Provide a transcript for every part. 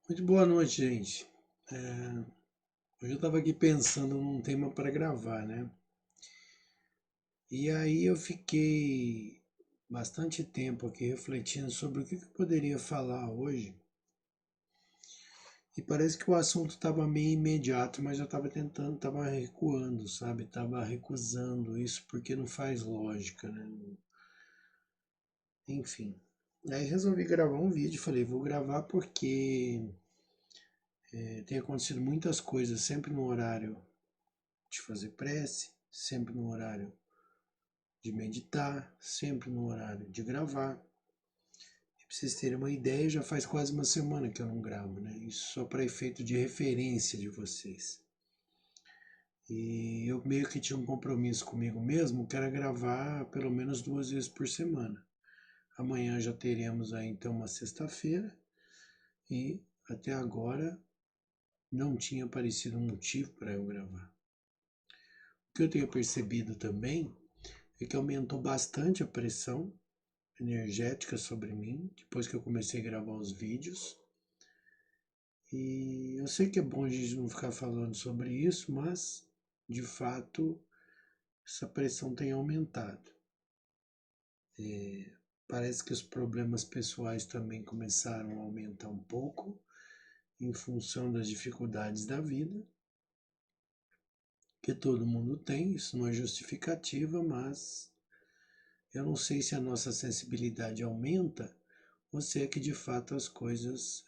Muito boa noite, gente. É, Hoje eu estava aqui pensando num tema para gravar, né? E aí eu fiquei bastante tempo aqui refletindo sobre o que eu poderia falar hoje. E parece que o assunto estava meio imediato, mas eu estava tentando, estava recuando, sabe? Estava recusando isso porque não faz lógica, né? Enfim. Aí resolvi gravar um vídeo, falei, vou gravar porque tem acontecido muitas coisas sempre no horário de fazer prece, sempre no horário de meditar, sempre no horário de gravar. E pra vocês terem uma ideia, já faz quase uma semana que eu não gravo, né? Isso só para efeito de referência de vocês. E eu meio que tinha um compromisso comigo mesmo, que era gravar pelo menos 2 vezes por semana. Amanhã já teremos aí então uma sexta-feira e até agora não tinha aparecido um motivo para eu gravar. O que eu tenho percebido também é que aumentou bastante a pressão energética sobre mim, depois que eu comecei a gravar os vídeos. E eu sei que é bom a gente não ficar falando sobre isso, mas de fato essa pressão tem aumentado. Parece que os problemas pessoais também começaram a aumentar um pouco em função das dificuldades da vida, que todo mundo tem, isso não é justificativa, mas eu não sei se a nossa sensibilidade aumenta ou se é que de fato as coisas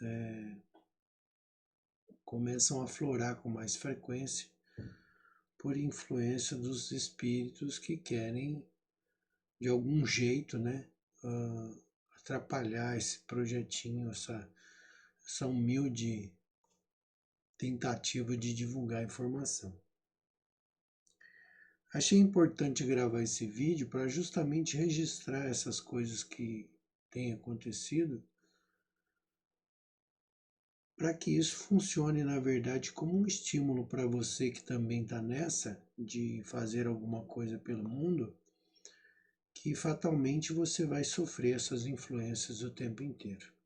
começam a aflorar com mais frequência por influência dos espíritos que querem, de algum jeito, né, uh, atrapalhar esse projetinho, essa humilde tentativa de divulgar informação. Achei importante gravar esse vídeo para justamente registrar essas coisas que têm acontecido, para que isso funcione, na verdade, como um estímulo para você que também está nessa de fazer alguma coisa pelo mundo, que fatalmente você vai sofrer essas influências o tempo inteiro.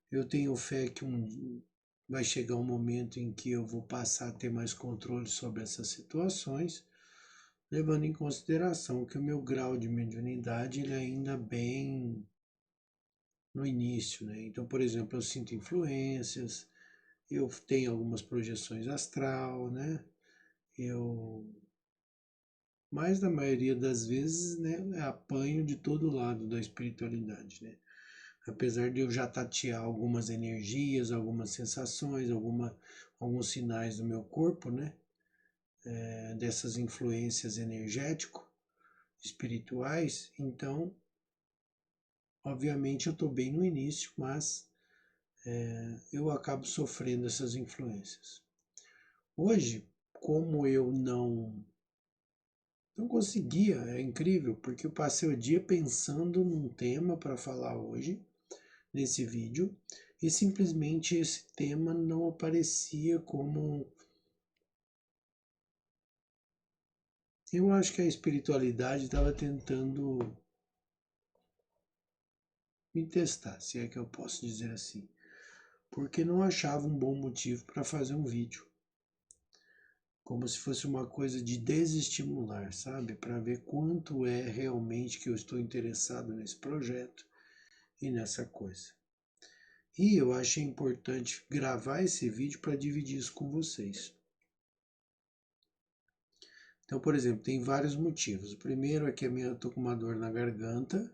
Eu tenho fé que vai chegar um momento em que eu vou passar a ter mais controle sobre essas situações, levando em consideração que o meu grau de mediunidade ele é ainda bem no início, né? Então, por exemplo, eu sinto influências, eu tenho algumas projeções astral, né? Eu, mais da maioria das vezes, né, apanho de todo lado da espiritualidade, né? Apesar de eu já tatear algumas energias, algumas sensações, alguns sinais do meu corpo, né? Dessas influências energético-espirituais, então, obviamente, eu estou bem no início, mas eu acabo sofrendo essas influências. Hoje, como eu não conseguia, é incrível, porque eu passei o dia pensando num tema para falar hoje, nesse vídeo, e simplesmente esse tema não aparecia como. Eu acho que a espiritualidade estava tentando me testar, se é que eu posso dizer assim, porque não achava um bom motivo para fazer um vídeo, como se fosse uma coisa de desestimular, sabe? Para ver quanto é realmente que eu estou interessado nesse projeto e nessa coisa. E eu achei importante gravar esse vídeo para dividir isso com vocês. Então, por exemplo, tem vários motivos. O primeiro é que eu estou com uma dor na garganta,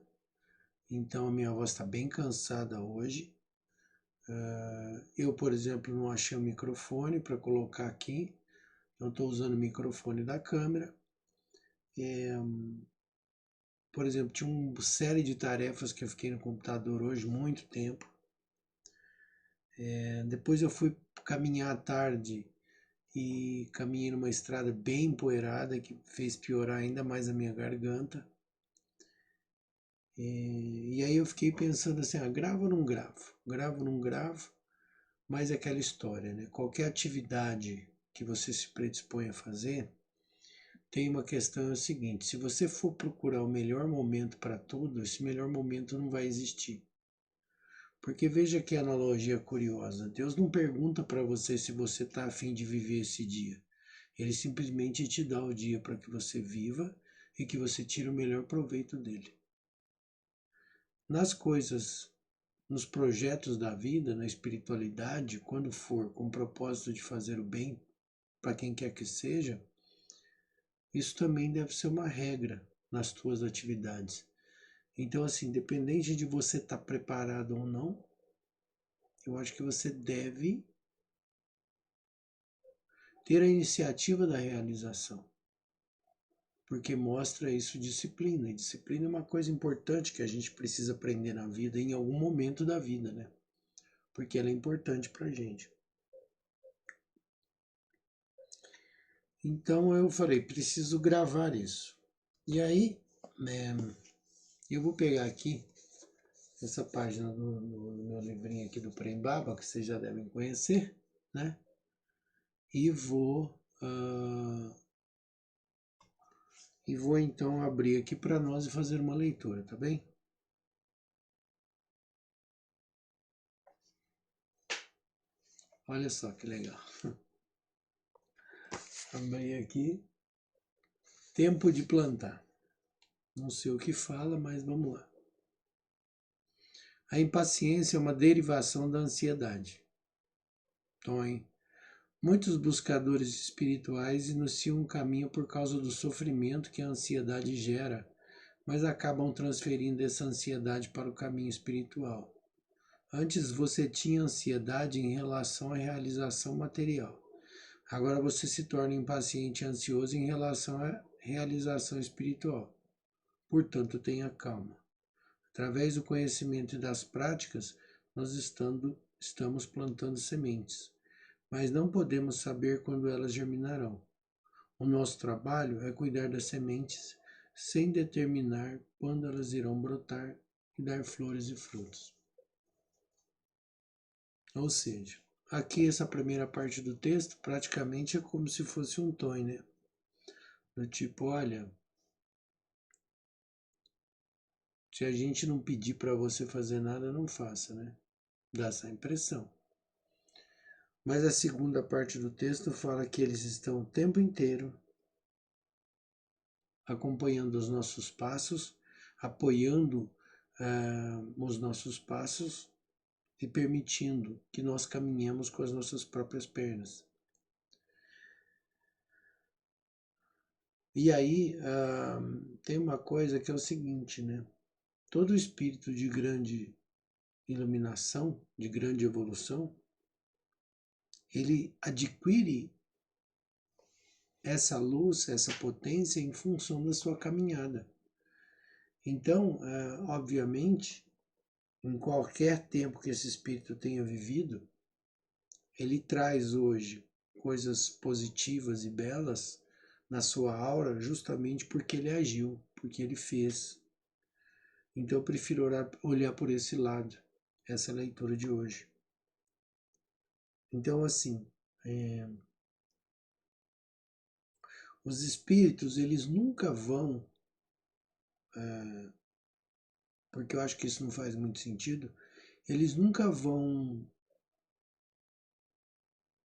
então a minha voz está bem cansada hoje. Eu, por exemplo, não achei o microfone para colocar aqui, então estou usando o microfone da câmera. Por exemplo, tinha uma série de tarefas que eu fiquei no computador hoje muito tempo. Depois eu fui caminhar à tarde e caminhei numa estrada bem empoeirada que fez piorar ainda mais a minha garganta. E aí eu fiquei pensando assim, gravo ou não gravo? Gravo ou não gravo? Mas é aquela história, né? Qualquer atividade que você se predispõe a fazer, tem uma questão é o seguinte, se você for procurar o melhor momento para tudo, esse melhor momento não vai existir. Porque veja que analogia curiosa. Deus não pergunta para você se você está a fim de viver esse dia. Ele simplesmente te dá o dia para que você viva e que você tire o melhor proveito dele. Nas coisas, nos projetos da vida, na espiritualidade, quando for com o propósito de fazer o bem para quem quer que seja, isso também deve ser uma regra nas tuas atividades. Então, assim, independente de você estar preparado ou não, eu acho que você deve ter a iniciativa da realização, porque mostra isso disciplina. E disciplina é uma coisa importante que a gente precisa aprender na vida, em algum momento da vida, né? Porque ela é importante pra gente. Então eu falei, preciso gravar isso. E aí, né, eu vou pegar aqui essa página do meu livrinho aqui do Prembaba, que vocês já devem conhecer, né? E vou então abrir aqui para nós e fazer uma leitura, tá bem? Olha só que legal. Abri aqui, tempo de plantar. Não sei o que fala, mas vamos lá. A impaciência é uma derivação da ansiedade. Então, hein? Muitos buscadores espirituais iniciam um caminho por causa do sofrimento que a ansiedade gera, mas acabam transferindo essa ansiedade para o caminho espiritual. Antes você tinha ansiedade em relação à realização material. Agora você se torna impaciente e ansioso em relação à realização espiritual. Portanto, tenha calma. Através do conhecimento e das práticas, nós estamos plantando sementes, mas não podemos saber quando elas germinarão. O nosso trabalho é cuidar das sementes sem determinar quando elas irão brotar e dar flores e frutos. Ou seja, aqui essa primeira parte do texto praticamente é como se fosse um tom, né? Do tipo, olha, se a gente não pedir para você fazer nada, não faça, né? Dá essa impressão. Mas a segunda parte do texto fala que eles estão o tempo inteiro acompanhando os nossos passos, apoiando os nossos passos e permitindo que nós caminhemos com as nossas próprias pernas. E aí tem uma coisa que é o seguinte, né? Todo espírito de grande iluminação, de grande evolução, ele adquire essa luz, essa potência em função da sua caminhada. Então, obviamente, em qualquer tempo que esse espírito tenha vivido, ele traz hoje coisas positivas e belas na sua aura justamente porque ele agiu, porque ele fez. Então eu prefiro olhar por esse lado, essa é a leitura de hoje. Então assim, os espíritos eles nunca vão, porque eu acho que isso não faz muito sentido, eles nunca vão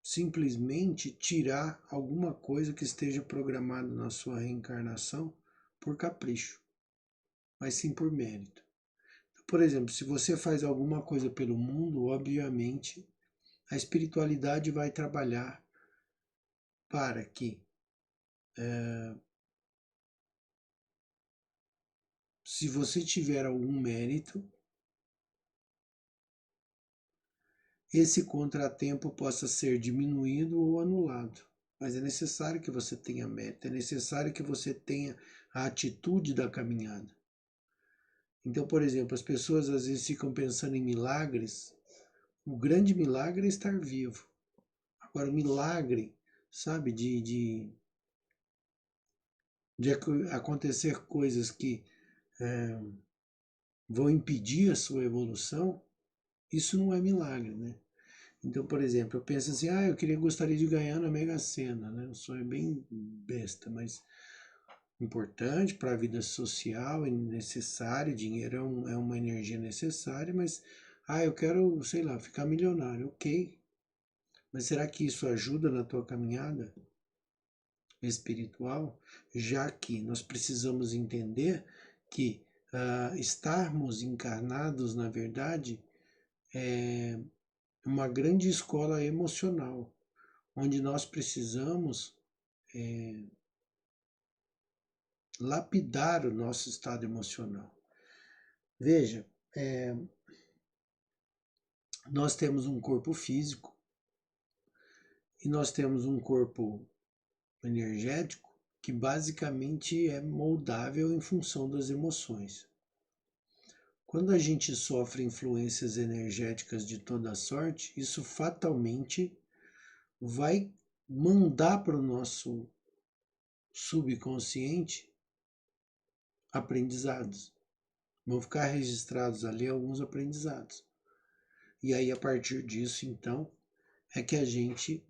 simplesmente tirar alguma coisa que esteja programada na sua reencarnação por capricho, mas sim por mérito. Por exemplo, se você faz alguma coisa pelo mundo, obviamente a espiritualidade vai trabalhar para que, se você tiver algum mérito, esse contratempo possa ser diminuído ou anulado. Mas é necessário que você tenha mérito, é necessário que você tenha a atitude da caminhada. Então, por exemplo, as pessoas às vezes ficam pensando em milagres. O grande milagre é estar vivo. Agora, o milagre, sabe, de acontecer coisas que vão impedir a sua evolução, isso não é milagre, né? Então, por exemplo, eu penso assim, gostaria de ganhar na Mega Sena, né? Um sonho bem besta, mas importante para a vida social, é necessário, dinheiro é uma energia necessária, mas Ah, eu quero, sei lá, ficar milionário. Ok, mas será que isso ajuda na tua caminhada espiritual? Já que nós precisamos entender que estarmos encarnados, na verdade, é uma grande escola emocional, onde nós precisamos lapidar o nosso estado emocional. Veja, nós temos um corpo físico e nós temos um corpo energético que basicamente é moldável em função das emoções. Quando a gente sofre influências energéticas de toda sorte, isso fatalmente vai mandar para o nosso subconsciente aprendizados. Vão ficar registrados ali alguns aprendizados. E aí, a partir disso, então, é que a gente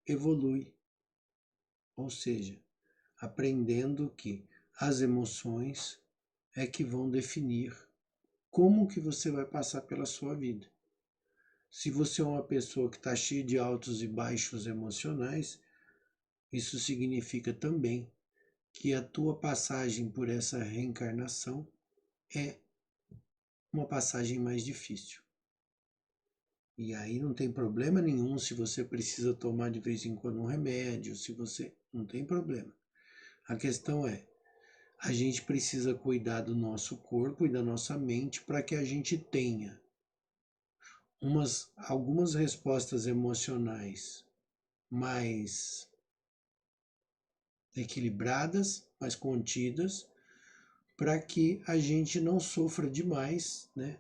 evolui. Ou seja, aprendendo que as emoções é que vão definir como que você vai passar pela sua vida. Se você é uma pessoa que está cheia de altos e baixos emocionais, isso significa também que a tua passagem por essa reencarnação é uma passagem mais difícil. E aí não tem problema nenhum se você precisa tomar de vez em quando um remédio, se você. Não tem problema. A questão é, a gente precisa cuidar do nosso corpo e da nossa mente para que a gente tenha algumas respostas emocionais mais equilibradas, mais contidas, para que a gente não sofra demais, né,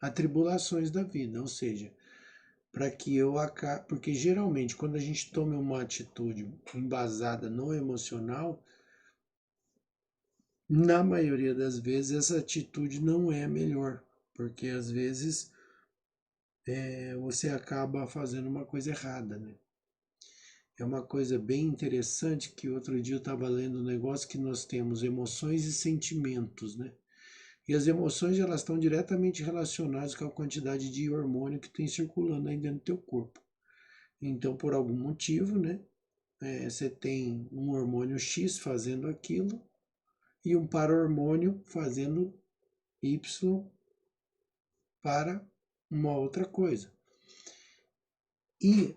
atribulações da vida, ou seja, para que eu acabe, porque geralmente quando a gente toma uma atitude embasada no emocional, na maioria das vezes essa atitude não é a melhor, porque às vezes você acaba fazendo uma coisa errada, né? É uma coisa bem interessante que outro dia eu estava lendo um negócio que nós temos emoções e sentimentos, né? E as emoções elas estão diretamente relacionadas com a quantidade de hormônio que tem circulando aí dentro do teu corpo. Então, por algum motivo, né? Você tem um hormônio X fazendo aquilo e um para-hormônio fazendo Y para uma outra coisa. E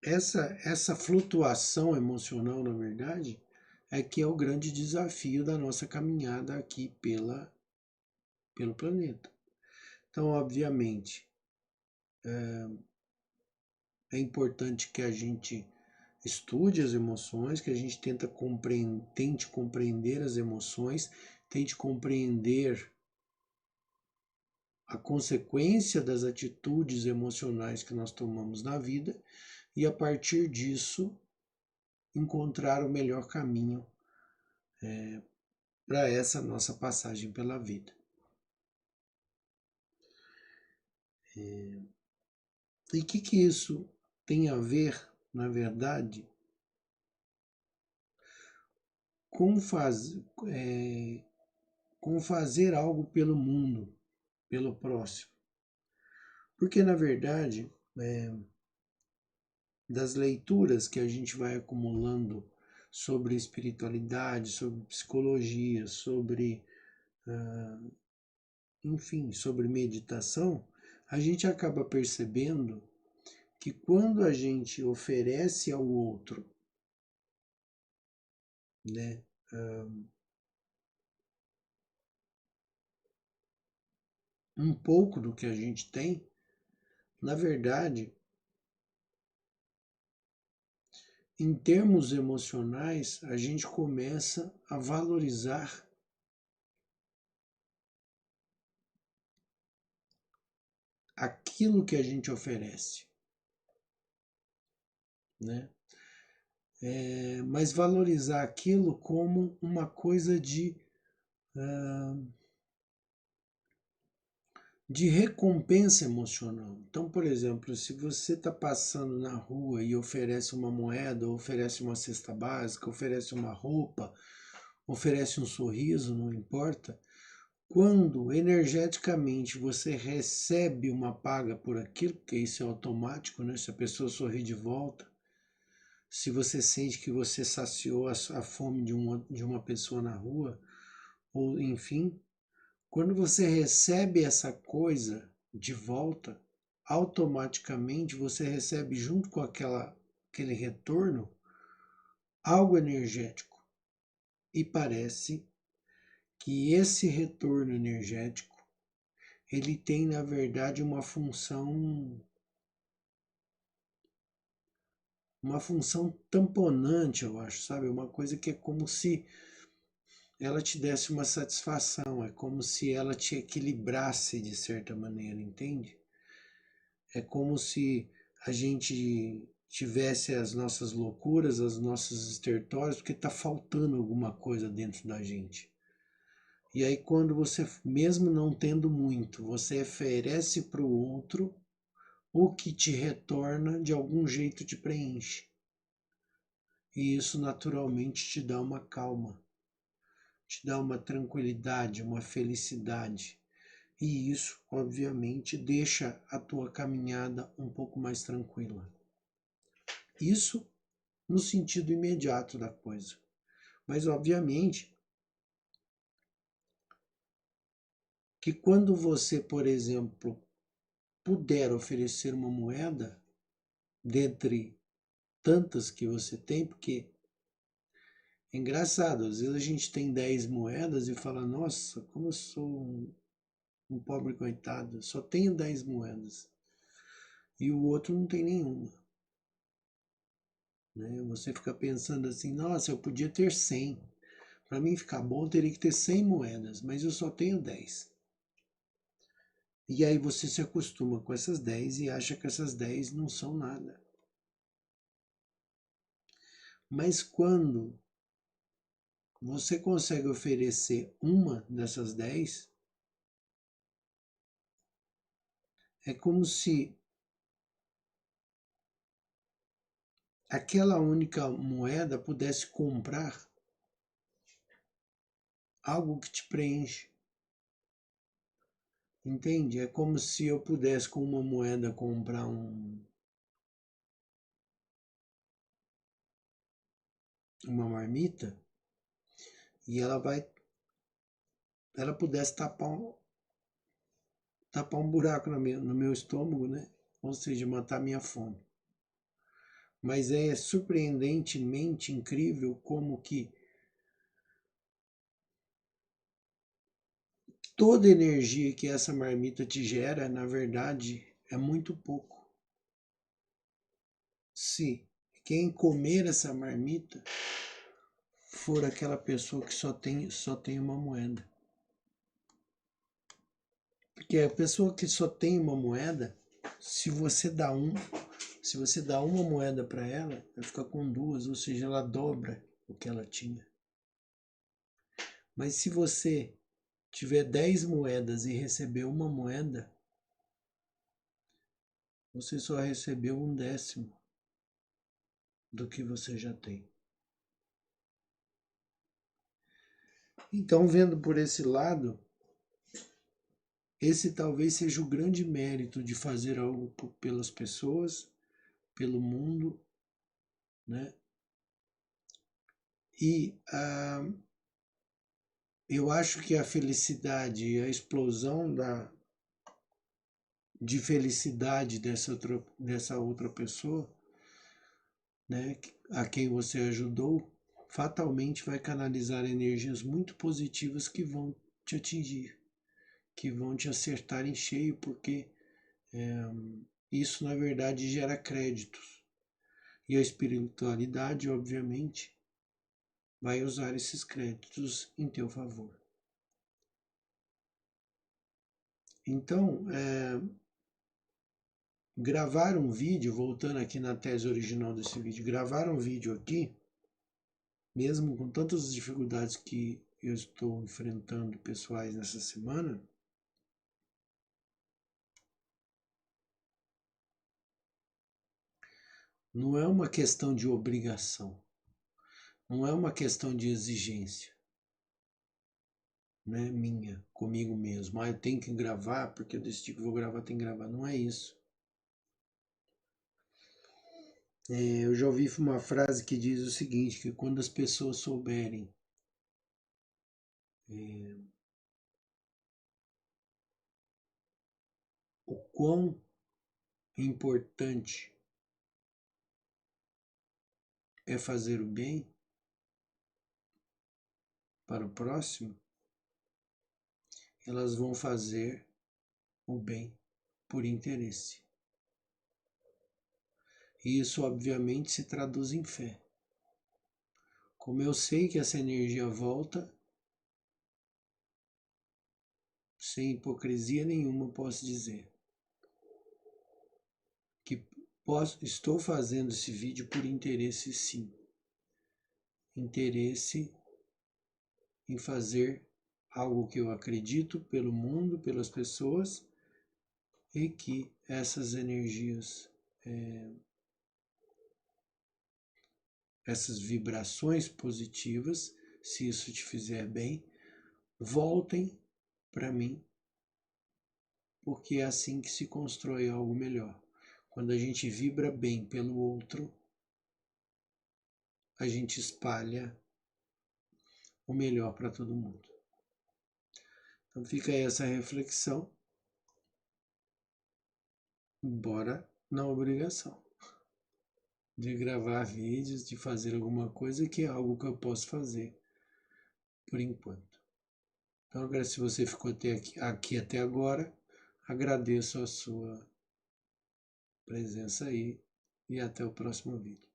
essa flutuação emocional, na verdade, é que é o grande desafio da nossa caminhada aqui pelo planeta. Então, obviamente, é importante que a gente estude as emoções, que a gente tente compreender as emoções, tente compreender a consequência das atitudes emocionais que nós tomamos na vida e, a partir disso, encontrar o melhor caminho para essa nossa passagem pela vida. E o que isso tem a ver, na verdade, com, com fazer algo pelo mundo, pelo próximo? Porque, na verdade, das leituras que a gente vai acumulando sobre espiritualidade, sobre psicologia, sobre, enfim, sobre meditação, a gente acaba percebendo que quando a gente oferece ao outro, né, um pouco do que a gente tem, na verdade, em termos emocionais, a gente começa a valorizar aquilo que a gente oferece, né? Mas valorizar aquilo como uma coisa de de recompensa emocional. Então, por exemplo, se você está passando na rua e oferece uma moeda, oferece uma cesta básica, oferece uma roupa, oferece um sorriso, não importa, quando energeticamente você recebe uma paga por aquilo, porque isso é automático, né? Se a pessoa sorrir de volta, se você sente que você saciou a fome de uma pessoa na rua, ou enfim, quando você recebe essa coisa de volta, automaticamente você recebe junto com aquele retorno algo energético. E parece que esse retorno energético ele tem na verdade uma função tamponante, eu acho, sabe? Uma coisa que é como se ela te desse uma satisfação, é como se ela te equilibrasse de certa maneira, entende? É como se a gente tivesse as nossas loucuras, as nossas estertores, porque está faltando alguma coisa dentro da gente. E aí, quando você, mesmo não tendo muito, você oferece para o outro, o que te retorna de algum jeito te preenche. E isso naturalmente te dá uma calma, te dá uma tranquilidade, uma felicidade. E isso, obviamente, deixa a tua caminhada um pouco mais tranquila. Isso no sentido imediato da coisa. Mas, obviamente, que quando você, por exemplo, puder oferecer uma moeda, dentre tantas que você tem, porque é engraçado, às vezes a gente tem 10 moedas e fala, nossa, como eu sou um pobre coitado, só tenho 10 moedas. E o outro não tem nenhuma. Né? Você fica pensando assim, nossa, eu podia ter 100. Para mim ficar bom, eu teria que ter 100 moedas, mas eu só tenho 10. E aí você se acostuma com essas 10 e acha que essas 10 não são nada. Mas quando você consegue oferecer uma dessas 10, é como se aquela única moeda pudesse comprar algo que te preenche. Entende? É como se eu pudesse com uma moeda comprar uma marmita e ela pudesse tapar um buraco no meu estômago, né? Ou seja, matar minha fome. Mas é surpreendentemente incrível como que toda energia que essa marmita te gera, na verdade, é muito pouco. Se quem comer essa marmita for aquela pessoa que só tem uma moeda. Porque a pessoa que só tem uma moeda, se você dá uma moeda para ela, ela fica com duas, ou seja, ela dobra o que ela tinha. Mas se você tiver 10 moedas e receber uma moeda, você só recebeu 1/10 do que você já tem. Então, vendo por esse lado, esse talvez seja o grande mérito de fazer algo pelas pessoas, pelo mundo, né? E eu acho que a felicidade e a explosão de felicidade dessa outra pessoa, né, a quem você ajudou, fatalmente vai canalizar energias muito positivas que vão te atingir, que vão te acertar em cheio, porque isso na verdade gera créditos. E a espiritualidade, obviamente, vai usar esses créditos em teu favor. Então, gravar um vídeo, voltando aqui na tese original desse vídeo, gravar um vídeo aqui, mesmo com tantas dificuldades que eu estou enfrentando pessoais nessa semana, Não é uma questão de obrigação, não é uma questão de exigência, né, minha, comigo mesmo. Eu tenho que gravar, porque eu decidi que vou gravar, tem que gravar. Não é isso. Eu já ouvi uma frase que diz o seguinte, que quando as pessoas souberem o quão importante é fazer o bem para o próximo, elas vão fazer o bem por interesse. E isso, obviamente, se traduz em fé. Como eu sei que essa energia volta, sem hipocrisia nenhuma, posso dizer que estou fazendo esse vídeo por interesse, sim. Interesse em fazer algo que eu acredito pelo mundo, pelas pessoas, e que essas energias, essas vibrações positivas, se isso te fizer bem, voltem para mim, porque é assim que se constrói algo melhor. Quando a gente vibra bem pelo outro, a gente espalha o melhor para todo mundo. Então fica aí essa reflexão. Bora na obrigação de gravar vídeos, de fazer alguma coisa que é algo que eu posso fazer por enquanto. Então, agora, se você ficou aqui até agora, agradeço a sua presença aí e até o próximo vídeo.